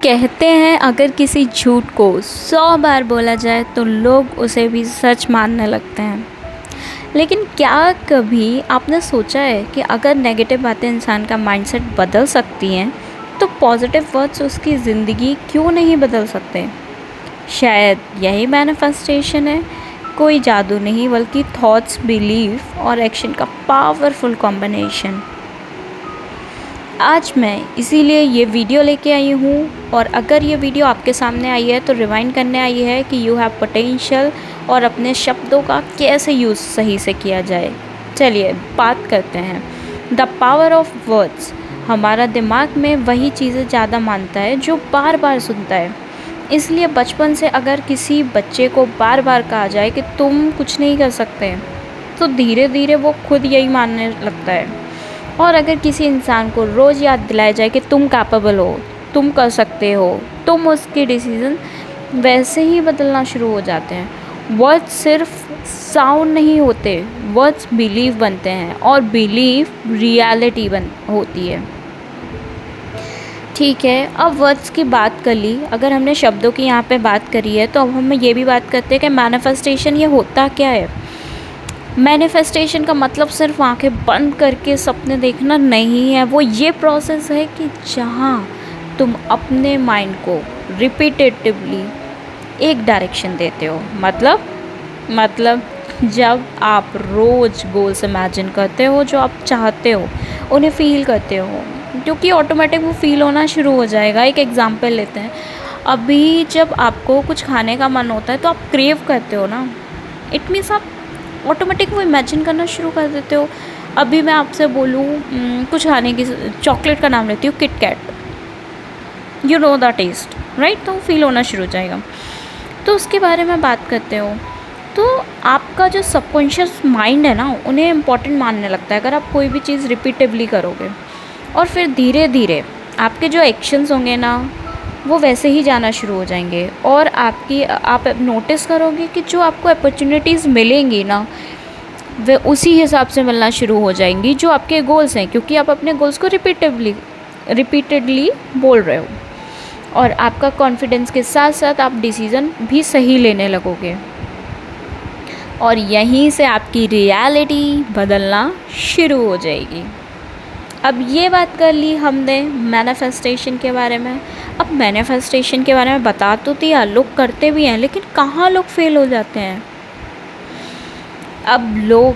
कहते हैं अगर किसी झूठ को 100 बार बोला जाए तो लोग उसे भी सच मानने लगते हैं। लेकिन क्या कभी आपने सोचा है कि अगर नेगेटिव बातें इंसान का माइंडसेट बदल सकती हैं तो पॉजिटिव वर्ड्स उसकी ज़िंदगी क्यों नहीं बदल सकते? शायद यही मैनिफेस्टेशन है, कोई जादू नहीं बल्कि थॉट्स, बिलीफ और एक्शन का पावरफुल कॉम्बिनेशन। आज मैं इसीलिए ये वीडियो लेके आई हूँ, और अगर ये वीडियो आपके सामने आई है तो रिवाइंड करने आई है कि यू हैव पोटेंशियल और अपने शब्दों का कैसे यूज़ सही से किया जाए। चलिए बात करते हैं द पावर ऑफ वर्ड्स। हमारा दिमाग में वही चीज़ें ज़्यादा मानता है जो बार बार सुनता है। इसलिए बचपन से अगर किसी बच्चे को बार बार कहा जाए कि तुम कुछ नहीं कर सकते, तो धीरे धीरे वो खुद यही मानने लगता है। और अगर किसी इंसान को रोज़ याद दिलाया जाए कि तुम कैपेबल हो, तुम कर सकते हो, तुम उसके डिसीज़न वैसे ही बदलना शुरू हो जाते हैं। वर्ड्स सिर्फ साउंड नहीं होते, वर्ड्स बिलीव बनते हैं और बिलीव रियलिटी होती है। ठीक है, अब वर्ड्स की बात कर ली, अगर हमने शब्दों की यहाँ पे बात करी है तो अब हम ये भी बात करते हैं कि मैनिफेस्टेशन ये होता क्या है। मैनिफेस्टेशन का मतलब सिर्फ आंखें बंद करके सपने देखना नहीं है। वो ये प्रोसेस है कि जहाँ तुम अपने माइंड को रिपीटेटिवली एक डायरेक्शन देते हो। मतलब जब आप रोज़ गोल्स इमेजिन करते हो जो आप चाहते हो, उन्हें फ़ील करते हो, क्योंकि ऑटोमेटिक वो फ़ील होना शुरू हो जाएगा। एक एग्जांपल लेते हैं, अभी जब आपको कुछ खाने का मन होता है तो आप क्रेव करते हो ना, इट मीन्स आप ऑटोमेटिक वो इमेजिन करना शुरू कर देते हो। अभी मैं आपसे बोलूँ कुछ खाने की, चॉकलेट का नाम लेती हूँ, Kit Kat, you know the taste, right? तो फील होना शुरू हो जाएगा। तो उसके बारे में बात करते हो तो आपका जो सबकॉन्शियस माइंड है ना, उन्हें इम्पॉर्टेंट मानने लगता है अगर आप कोई भी चीज़ रिपीटिवली करोगे। और फिर धीरे धीरे आपके जो एक्शंस होंगे ना, वो वैसे ही जाना शुरू हो जाएंगे। और आप नोटिस करोगे कि जो आपको अपॉर्चुनिटीज़ मिलेंगी ना, वे उसी हिसाब से मिलना शुरू हो जाएंगी जो आपके गोल्स हैं, क्योंकि आप अपने गोल्स को रिपीटेडली बोल रहे हो। और आपका कॉन्फिडेंस के साथ साथ आप डिसीज़न भी सही लेने लगोगे, और यहीं से आपकी रियलिटी बदलना शुरू हो जाएगी। अब ये बात कर ली हमने मैनिफेस्टेशन के बारे में। अब मैनिफेस्टेशन के बारे में बता तो दिया, लोग करते भी हैं, लेकिन कहाँ लोग फेल हो जाते हैं। अब लोग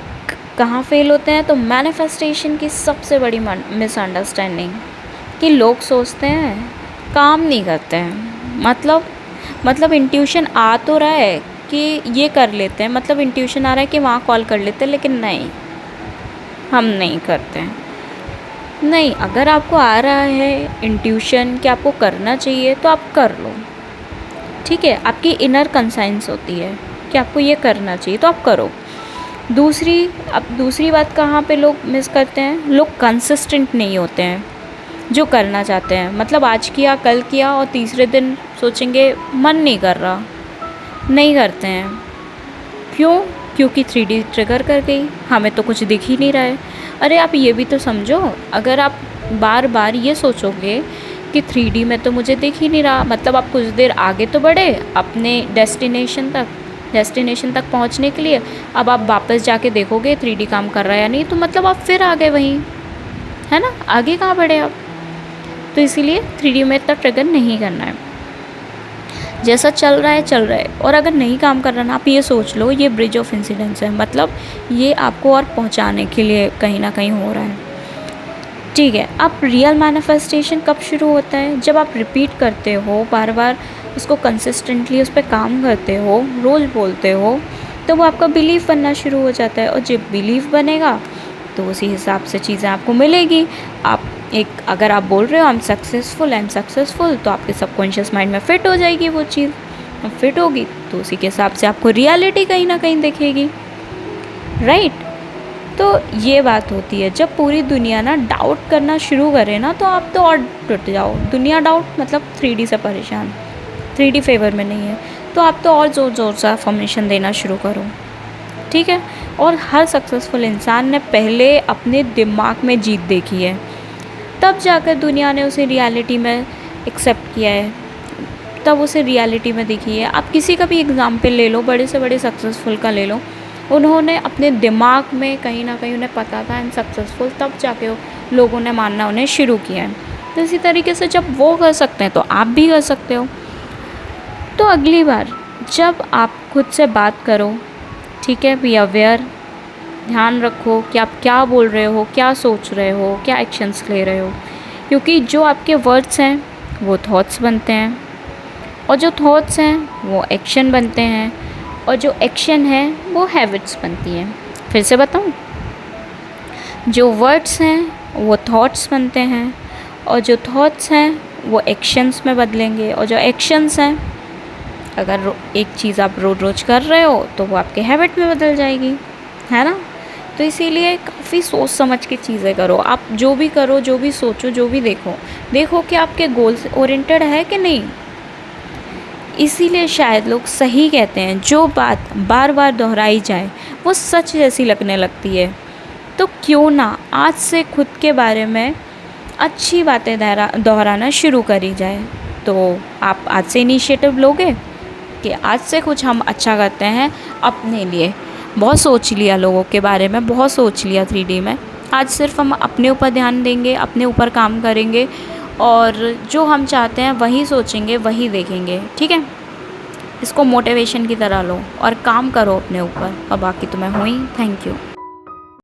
कहाँ फेल होते हैं, तो मैनिफेस्टेशन की सबसे बड़ी मिसअंडरस्टैंडिंग कि लोग सोचते हैं काम नहीं करते हैं। मतलब इंट्यूशन आ तो रहा है कि ये कर लेते हैं, मतलब इंट्यूशन आ रहा है कि वहाँ कॉल कर लेते हैं, लेकिन नहीं, हम नहीं करते हैं। नहीं, अगर आपको आ रहा है इंट्यूशन कि आपको करना चाहिए तो आप कर लो, ठीक है। आपकी इनर कंसाइंस होती है कि आपको ये करना चाहिए तो आप करो। दूसरी बात कहाँ पे लोग मिस करते हैं, लोग कंसिस्टेंट नहीं होते हैं जो करना चाहते हैं। मतलब आज किया, कल किया, और तीसरे दिन सोचेंगे मन नहीं कर रहा, नहीं करते हैं। क्यों? क्योंकि 3D ट्रिगर कर गई, हमें तो कुछ दिख ही नहीं रहा है। अरे आप ये भी तो समझो, अगर आप बार बार ये सोचोगे कि 3D में तो मुझे दिख ही नहीं रहा, मतलब आप कुछ देर आगे तो बढ़े अपने डेस्टिनेशन तक पहुंचने के लिए, अब आप वापस जाके देखोगे 3D काम कर रहा है या नहीं, तो मतलब आप फिर आ गए वहीं, है ना, आगे कहाँ बढ़े आप। तो इसीलिए 3D में इतना ट्रिगर नहीं करना है, जैसा चल रहा है। और अगर नहीं काम कर रहा ना, आप ये सोच लो ये ब्रिज ऑफ इंसिडेंस है, मतलब ये आपको और पहुंचाने के लिए कहीं ना कहीं हो रहा है, ठीक है। अब रियल मैनिफेस्टेशन कब शुरू होता है, जब आप रिपीट करते हो, बार बार उसको कंसिस्टेंटली उस पर काम करते हो, रोज़ बोलते हो, तो वो आपका बिलीफ बनना शुरू हो जाता है। और जब बिलीफ बनेगा तो उसी हिसाब से चीज़ें आपको मिलेगी। अगर आप बोल रहे हो आई एम सक्सेसफुल, तो आपके सबकॉन्शियस माइंड में फिट हो जाएगी वो चीज़। अब फिट होगी तो उसी के हिसाब से आपको रियलिटी कहीं ना कहीं दिखेगी, राइट? तो ये बात होती है, जब पूरी दुनिया ना डाउट करना शुरू करे ना, तो आप तो और टूट जाओ। दुनिया डाउट मतलब 3D से परेशान, 3D फेवर में नहीं है, तो आप तो और ज़ोर से अफर्मेशन देना शुरू करो, ठीक है। और हर सक्सेसफुल इंसान ने पहले अपने दिमाग में जीत देखी है, तब जाकर दुनिया ने उसे रियलिटी में एक्सेप्ट किया है, तब उसे रियलिटी में दिखी है। आप किसी का भी एग्ज़ाम्पल ले लो, बड़े से बड़े सक्सेसफुल का ले लो, उन्होंने अपने दिमाग में कहीं ना कहीं उन्हें पता था एंड सक्सेसफुल, तब जाके लोगों ने मानना उन्हें शुरू किया है। तो इसी तरीके से जब वो कर सकते हैं तो आप भी कर सकते हो। तो अगली बार जब आप खुद से बात करो, ठीक है, बी अवेयर, ध्यान रखो कि आप क्या बोल रहे हो, क्या सोच रहे हो, क्या एक्शंस ले रहे हो, क्योंकि जो आपके वर्ड्स हैं वो थॉट्स बनते हैं, और जो थॉट्स हैं वो एक्शन बनते हैं, और जो एक्शन है वो हैबिट्स बनती हैं। फिर से बताऊँ, जो वर्ड्स हैं वो थॉट्स बनते हैं, और जो थॉट्स हैं वो एक्शंस में बदलेंगे, और जो एक्शंस हैं, अगर एक चीज़ आप रोज़ रोज़ कर रहे हो तो वो आपके हैबिट में बदल जाएगी, है ना। तो इसीलिए काफ़ी सोच समझ के चीज़ें करो। आप जो भी करो, जो भी सोचो, जो भी देखो कि आपके गोल से ओरिएंटेड है कि नहीं। इसीलिए शायद लोग सही कहते हैं, जो बात बार बार दोहराई जाए वो सच जैसी लगने लगती है। तो क्यों ना आज से खुद के बारे में अच्छी बातें दोहराना शुरू करी जाए। तो आप आज से इनिशिएटिव लोगे कि आज से कुछ हम अच्छा करते हैं अपने लिए। बहुत सोच लिया लोगों के बारे में, बहुत सोच लिया 3D में। आज सिर्फ हम अपने ऊपर ध्यान देंगे, अपने ऊपर काम करेंगे, और जो हम चाहते हैं वही सोचेंगे, वही देखेंगे, ठीक है। इसको मोटिवेशन की तरह लो और काम करो अपने ऊपर, और बाकी तो मैं हूँ ही। Thank you.